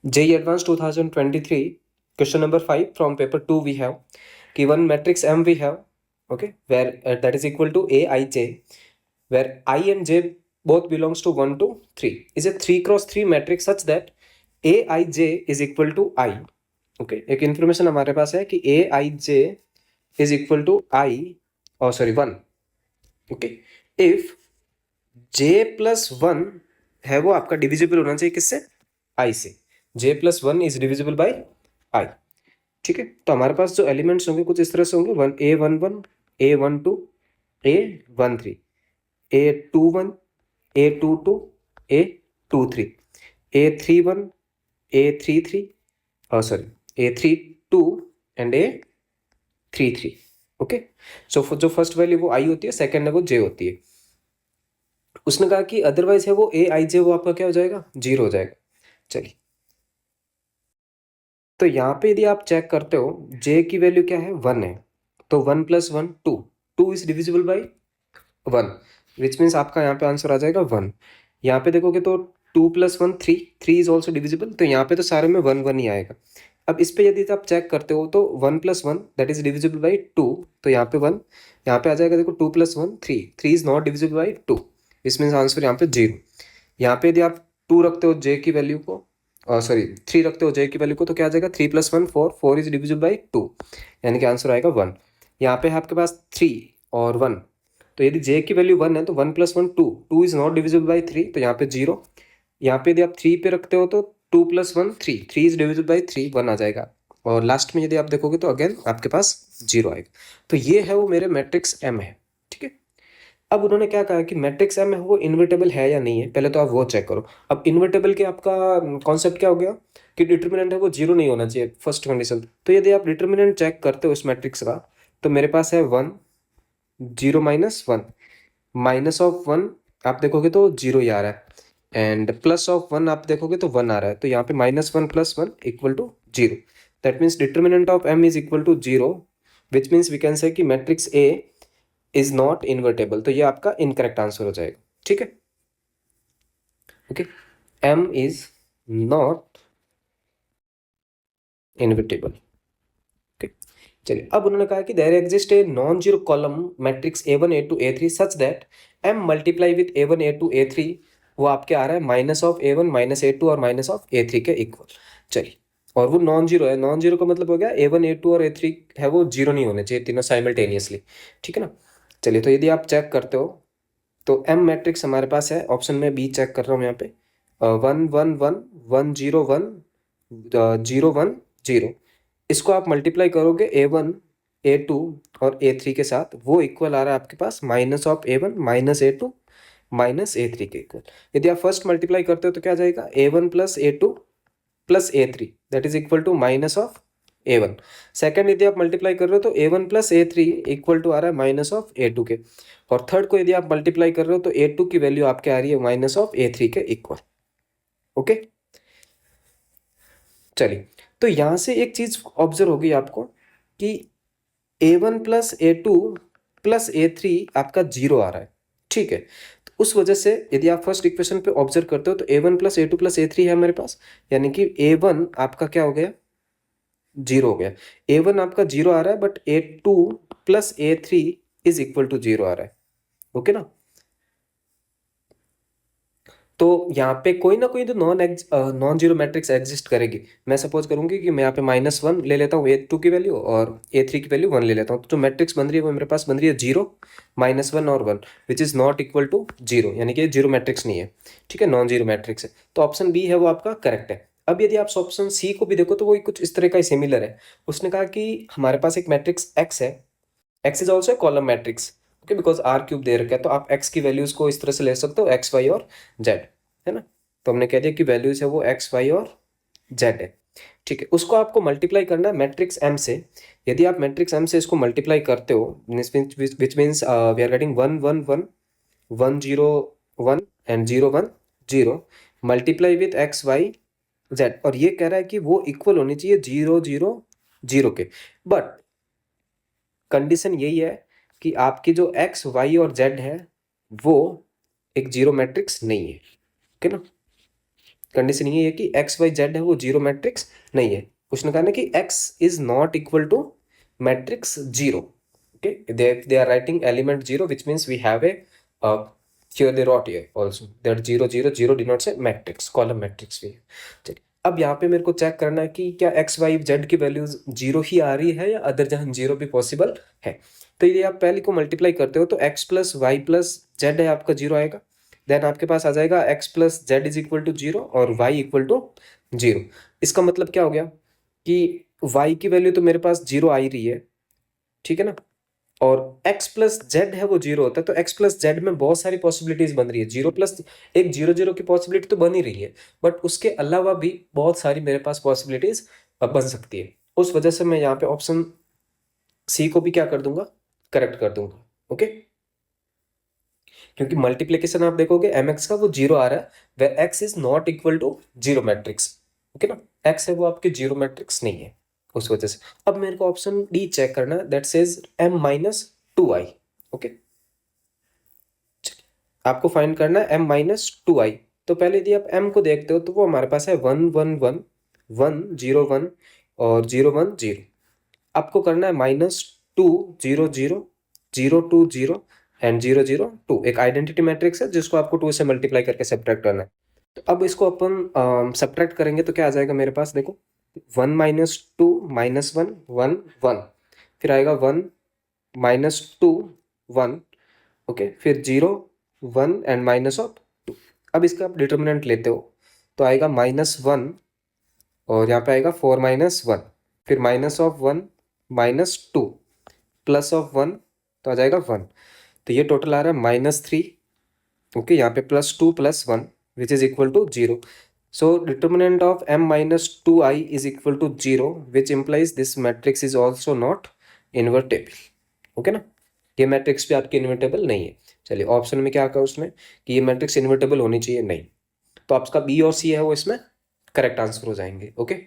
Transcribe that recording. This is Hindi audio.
JEE Advanced 2023, question number 5 from paper 2 we have, given matrix M we have, okay, where that is equal to Aij, where I and J both belongs to 1 to 3, is a 3 cross 3 matrix such that Aij is equal to I. Okay, एक information हमारे पास है कि Aij is equal to I, oh sorry 1. Okay, if J plus 1 है वो आपका डिविजिबल होना चाहिए किससे? I से. J plus 1 is divisible by I. ठीक है, तो हमारे पास जो एलिमेंट्स होंगे कुछ इस तरह से होंगे, A11, A12, A13, A21, A22, A23, A31, A33, sorry A32 and A33. Okay, सो जो फर्स्ट वैल्यू वो आई होती है, सेकंड है वो जे होती है. उसने कहा कि अदरवाइज है वो Aij वो आपका क्या हो जाएगा? 0 हो जाएगा. चलिए, तो यहाँ पे यदि आप चेक करते हो j की वैल्यू क्या है? 1 है, तो 1 plus 1 2, 2 is divisible by 1, which means आपका यहाँ पे आंसर आ जाएगा 1. यहाँ पे देखोगे तो 2 प्लस 1 3, 3 इज ऑल्सो डिविजिबल, तो यहाँ पे तो सारे में 1 1 ही आएगा. अब इस पे यदि आप चेक करते हो तो 1 plus 1 that is divisible by 2, तो यहाँ पे 1, यहाँ पे आ जाएगा देखो 2 plus 1 3, 3 is not divisible by 2, इस मीन्स आंसर यहाँ पे 0. यहाँ पे यदि आप 2 रखते हो j की वैल्यू को, सॉरी 3 रखते हो j की वैल्यू को, तो क्या आ जाएगा? 3 प्लस 1 4, 4 इज डिविजिबल बाई 2, यानी कि आंसर आएगा 1. यहाँ पे है आपके पास 3 और 1, तो यदि j की वैल्यू 1 है तो 1 plus 1 2, 2 is not divisible by 3, तो यहाँ पे 0. यहाँ पे यदि आप 3 पे रखते हो तो 2 प्लस 1 3, 3 इज डिविजिबल बाई 3, 1 आ जाएगा. और लास्ट में यदि आप देखोगे तो अगेन आपके पास 0 आएगा. तो ये है वो मेरे मैट्रिक्स M है. ठीक है, अब उन्होंने क्या कहा कि मैट्रिक्स M है वो इन्वर्टेबल है या नहीं है, पहले तो आप वो चेक करो. अब इन्वर्टेबल के आपका कॉन्सेप्ट क्या हो गया कि डिटर्मिनेंट है वो 0 नहीं होना चाहिए, फर्स्ट कंडीशन. तो यदि आप डिटर्मिनेंट चेक करते हो इस मैट्रिक्स का, तो मेरे पास है 1 0 माइनस 1, माइनस ऑफ 1 आप देखोगे तो 0 ही आ रहा है, एंड प्लस ऑफ 1 आप देखोगे तो 1 आ रहा है, तो यहाँ पे -1 + 1 equal to 0. That means determinant of M is equal to 0, which means we can say कि matrix A is not invertible. तो ये आपका इनकरेक्ट आंसर हो जाएगा. ठीक है, okay, M is not invertible. Okay, चलिए, अब उन्होंने कहा कि there exist a non zero column matrix A1 A2 A3 such that M multiply with A1 A2 A3 वो आपके आ रहा है -A1 -A2 और -A3 के इक्वल. चलिए, और वो नॉन जीरो है. नॉन जीरो का मतलब हो गया A1 A2 और A3 है वो 0 नहीं होने चाहिए तीनों साइमल्टेनियसली. ठीक है ना. चलिए, तो यदि आप चेक करते हो तो M मैट्रिक्स हमारे पास है, ऑप्शन में B चेक कर रहा हूँ यहाँ पे, 1 1 1 1 0 1 0 1 0. इसको आप मल्टीप्लाई करोगे A1 A2 और A3 के साथ, वो इक्वल आ रहा है आपके पास -A1 -A2 -A3 के इक्वल. यदि आप फर्स्ट मल्टीप्लाई करते हो तो क्या आ जाएगा? A1 + A2 + A3 that is equal to -A1. Second यदि आप मल्टीप्लाई कर रहे हो तो A1 + A3 इक्वल टू आ रहा है -A2 के. और थर्ड को यदि आप मल्टीप्लाई कर रहे हो तो A2 की वैल्यू आपके आ रही है -A3 के इक्वल. ओके, चलिए, तो यहां से एक चीज ऑब्जर्व होगी आपको कि A1 + A2 + A3 आपका 0 आ रहा है. ठीक है, तो उस वजह से यदि आप फर्स्ट इक्वेशन पे ऑब्जर्व करते हो तो A1 + A2 + A3 है मेरे पास, यानी कि A1 आपका क्या हो गया? 0 हो गया. A1 आपका 0 आ रहा है, but A2 + A3 is equal to 0 आ रहा है. ओके ना. तो यहाँ पे कोई ना कोई तो नॉन जीरो मैट्रिक्स एग्जिस्ट करेगी. मैं सपोज करूंगी कि मैं यहाँ पे -1 ले लेता हूँ A2 की वैल्यू और A3 की वैल्यू 1 ले लेता हूँ, तो जो मैट्रिक्स बन रही है वो मेरे पास बन रही है 0 -1 और 1, which is not equal to 0, यानी कि जीरो मैट्रिक्स नहीं है. ठीक है, नॉन जीरो मैट्रिक्स है. तो ऑप्शन बी है वो आपका करेक्ट है. अब यदि आप ऑप्शन सी को भी देखो तो वो कुछ इस तरह का ही सिमिलर है. उसने कहा कि हमारे पास एक मैट्रिक्स एक्स है, x is also column matrix. Okay, because R³ दे रखा है, तो आप एक्स की वैल्यूज को इस तरह से ले सकते हो, एक्स वाई और जेड, है ना. तो हमने कह दिया कि वैल्यूज है वो एक्स वाई और जेड है. ठीक है, उसको आपको मल्टीप्लाई करना है मैट्रिक्स M से. यदि आप मैट्रिक्स M से इसको मल्टीप्लाई करते हो, which means we are getting 1 1 1 1 0 1 and 0 1 0 multiply with X Y Z, और ये कह रहा है कि वो इक्वल होनी चाहिए 0 0 0 के. बट कंडीशन यही है कि आपकी जो एक्स वाई और जेड है वो एक जीरो मैट्रिक्स नहीं है. ओके ना. कंडीशन ये है कि एक्स वाई जेड है वो जीरो मैट्रिक्स नहीं है। उसने कहा ना कि X is not equal to matrix zero. Okay, they are writing element zero which means we have a here they wrote here also that 0 0 0 denotes a matrix, column matrix भी है। चलिए अब यहाँ पे मेरे को चेक करना है कि क्या एक्स वाई जेड की वैल्यूज जीरो ही आ रही है या अदर जहाँ जीरो भी पॉसिबल है। तो यदि आप पहले को मल्टीप्लाई करते हो तो X plus Y plus Z है आपका जीरो आएगा। देन आपके पास आ जाएगा X plus Z is equal to zero और वाई इक्वल टू जीरो। इसका मतलब क्या हो गया कि वाई की वैल्यू तो मेरे पास जीरो आ ही रही है, ठीक है ना, और x प्लस जेड है वो जीरो होता है। तो x प्लस जेड में बहुत सारी पॉसिबिलिटीज बन रही है, जीरो प्लस एक जीरो जीरो की पॉसिबिलिटी तो बन ही रही है, बट उसके अलावा भी बहुत सारी मेरे पास पॉसिबिलिटीज बन सकती है। उस वजह से मैं यहाँ पे ऑप्शन सी को भी क्या कर दूंगा, करेक्ट कर दूंगा। ओके, क्योंकि मल्टीप्लीकेशन आप देखोगे mx का वो जीरो आ रहा है, वह x is not equal to zero matrix. Okay ना, x है वो आपके जीरो मैट्रिक्स नहीं है, उस वजह से। अब मेरे को ऑप्शन डी चेक करना है, that says m minus two I. Okay, आपको फाइंड करना है m माइनस टू आई। तो पहले यदि आप m को देखते हो तो वो हमारे पास है 1 1 1 1 0 1 और 0 1 0। आपको करना है माइनस टू 0 0 0 2 0 एंड 0 0 2। एक आइडेंटिटी मैट्रिक्स है जिसको आपको 2 से मल्टीप्लाई करके सब्ट्रैक्ट करना है। तो अब इसको अपन सब्ट्रैक्ट करेंगे तो क्या आ जाएगा मेरे पास, देखो 1 माइनस टू माइनस 1 1 1, फिर आएगा 1 माइनस टू 1, ओके, फिर 0 1 एंड माइनस ऑफ 2। अब इसका आप डिटर्मिनेंट लेते हो तो आएगा माइनस 1 और यहाँ पे आएगा 4 माइनस 1, फिर minus of 1 minus 2 plus of 1 तो आ जाएगा 1। तो ये टोटल आ रहा है माइनस 3। ओके, यहाँ पे plus 2 plus 1 which is equal to 0। So determinant of m minus two I is equal to 0 which implies this matrix is also not invertible. Okay ना, ये मैट्रिक्स भी आपकी इन्वर्टेबल नहीं है। चलिए ऑप्शन में क्या कहा उसने कि ये मैट्रिक्स इन्वर्टेबल होनी चाहिए, नहीं। तो आपका बी और सी है वो इसमें करेक्ट आंसर हो जाएंगे। ओके।